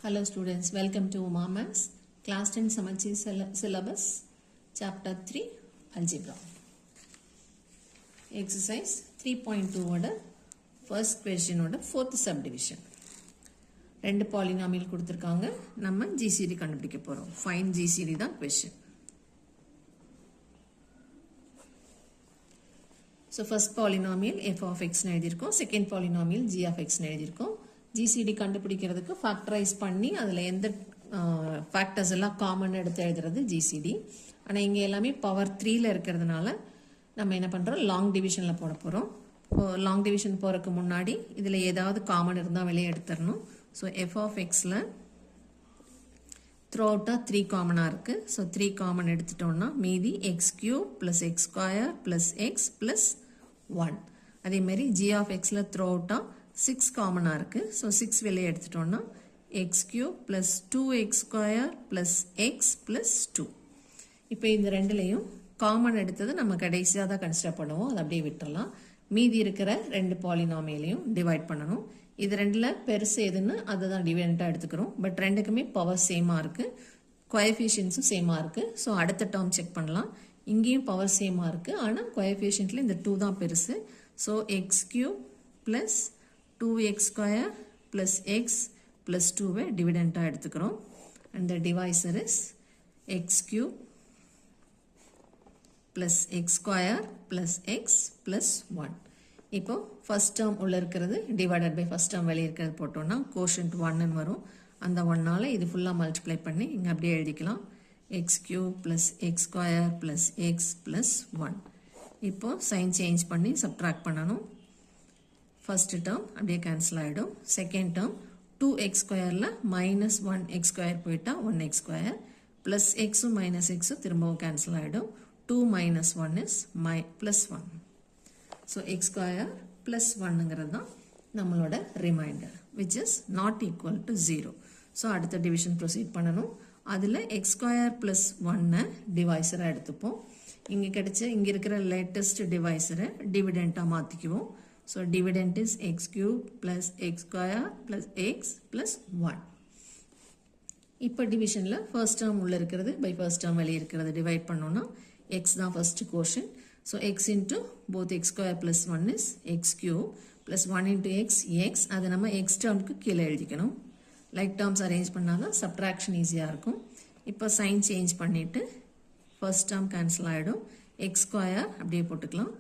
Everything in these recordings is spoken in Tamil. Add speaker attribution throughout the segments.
Speaker 1: Hello students, welcome to Uma Maths, Class 10 Samachi Syllabus, Chapter 3, Algebra. Exercise 3.2 order, first question order, fourth subdivision. ரெண்டு polynomial கொடுத்திருக்காங்க, நம்ம GCD கண்டுபிடிக்க போறோம். Find GCD தான் question. So first polynomial f of x னு எழுதியிருக்கோம், second polynomial g of x னு எழுதியிருக்கோம். GCD கண்டுபிடிக்கிறதுக்கு ஃபேக்டரைஸ் பண்ணி அதில் எந்த ஃபேக்டர்ஸ் எல்லாம் காமன் எடுத்து எழுதுறது GCD. ஆனால் இங்கே எல்லாமே பவர் 3ல இருக்கிறதுனால நம்ம என்ன பண்ணுறோம், லாங் டிவிஷனில் போட போகிறோம். லாங் டிவிஷன் போகிறதுக்கு முன்னாடி இதில் ஏதாவது காமன் இருந்தால் வெளியே எடுத்துடணும். ஸோ எஃப் ஆஃப் எக்ஸில் த்ரூ அவுட்டாக 3 காமனாக இருக்குது. ஸோ 3 காமன் எடுத்துட்டோம்னா மீதி x³ + x² + x + 1. அதேமாரி g ஆஃப் எக்ஸில் த்ரூ அவுட்டாக 6 காமனாக இருக்குது. ஸோ 6 வெளியே எடுத்துட்டோம்னா x³ + 2x² + x + 2. இப்போ இந்த ரெண்டுலேயும் காமன் எடுத்தது நம்ம கடைசியாக தான் கன்சிடர் பண்ணுவோம், அதை அப்படியே விட்டுறலாம். மீதி இருக்கிற ரெண்டு பாலினாமியலையும் டிவைட் பண்ணணும். இது ரெண்டில் பெருசு எதுன்னு அதை தான் டிவிடெண்ட்டாக எடுத்துக்கிறோம். பட் ரெண்டுக்குமே பவர் சேமாக இருக்குது, கோஎஃபிஷியன்ஸும் சேமாக இருக்குது. ஸோ அடுத்த டேர்ம் செக் பண்ணலாம். இங்கேயும் பவர் சேமாக இருக்குது, ஆனால் கோஎஃபிஷியன்ட்டில் இந்த 2 தான் பெருசு. ஸோ x³ + 2x² + x + 2வை டிவிடெண்ட்டாக எடுத்துக்கிறோம். And the divisor is x³ + x² + x + 1. இப்போ ஃபர்ஸ்ட் டேர்ம் உள்ள இருக்கிறது டிவைடட் பை ஃபர்ஸ்ட் டேர்ம் வெளியே இருக்கிறது போட்டோம்னா கோஷன்ட் 1ன்னு வரும். அந்த 1னால இது ஃபுல்லாக மல்டிப்ளை பண்ணி இங்கே அப்படியே எழுதிக்கலாம். x³ + x² + x + 1. இப்போ சைன் சேஞ்ச் பண்ணி சப்ட்ராக்ட் பண்ணணும். ஃபர்ஸ்ட் டேர்ம் அப்படியே கேன்சல் ஆகிடும். செகண்ட் டேர்ம் 2x² -1x² போயிட்டா 1x² ப்ளஸ் எக்ஸும் மைனஸ் எக்ஸும் திரும்பவும் கேன்சல் ஆகிடும். 2 - 1 இஸ் +1. ஸோ x² + 1ங்கிறது தான் நம்மளோட reminder, which is not equal to 0. So அடுத்த டிவிஷன் ப்ரொசீட் பண்ணணும். அதில் x² + 1 டிவைசராக எடுத்துப்போம். இங்கே இருக்கிற லேட்டஸ்ட் டிவைசரை டிவிடெண்ட்டாக மாற்றிக்குவோம். So dividend is x³ + x² + x + 1. இப்போ டிவிஷனில் ஃபர்ஸ்ட் டேர்ம் உள்ள இருக்கிறது பை ஃபர்ஸ்ட் டேர்ம் வெளியே இருக்கிறது டிவைட் பண்ணோம்னா x தான் first quotient. So x into both x² + 1 is x³ + 1 into x x. அதை நம்ம x டேர்முக்கு கீழே எழுதிக்கணும். லைக் டேர்ம்ஸ் அரேஞ்ச் பண்ணால் தான் சப்ட்ராக்ஷன் ஈஸியாக இருக்கும். இப்போ சைன் சேஞ்ச் பண்ணிவிட்டு ஃபர்ஸ்ட் டேர்ம் கேன்சல் ஆகிடும். x² அப்படியே போட்டுக்கலாம்.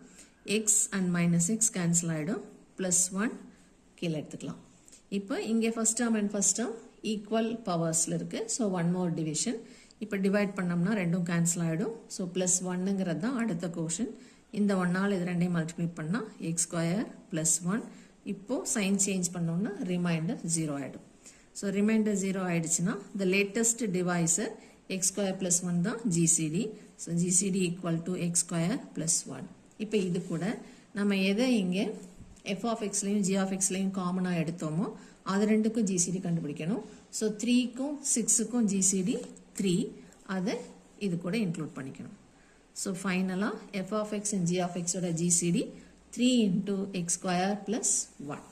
Speaker 1: x and -x கேன்சல் ஆகிடும். +1 கீழே எடுத்துக்கலாம். இப்போ இங்கே first term and first term equal பவர்ஸில் இருக்குது. So 1 more division. இப்போ டிவைட் பண்ணோம்னா ரெண்டும் கேன்சல் ஆகிடும். ஸோ +1ங்கிறது தான் அடுத்த கோஷன். இந்த 1னால் இது ரெண்டையும் மல்டிப்ளை பண்ணால் x² + 1. இப்போது சைன் சேஞ்ச் பண்ணோம்னா ரிமைண்டர் 0 ஆகிடும். ஸோ ரிமைண்டர் 0 ஆகிடுச்சுன்னா த லேட்டஸ்ட் டிவைசர் x² + 1 தான் GCD. So GCD = x² + 1. இப்போ இது கூட நம்ம எதை இங்கே f of xலையும் g of xலையும் காமனாக எடுத்தோமோ அது ரெண்டுக்கும் GCD கண்டுபிடிக்கணும். ஸோ 3க்கும் 6க்கும் GCD 3, அதை இது கூட இன்க்ளூட் பண்ணிக்கணும். ஸோ ஃபைனலாக f of x and g of x ஓட GCD 3 × x² + 1.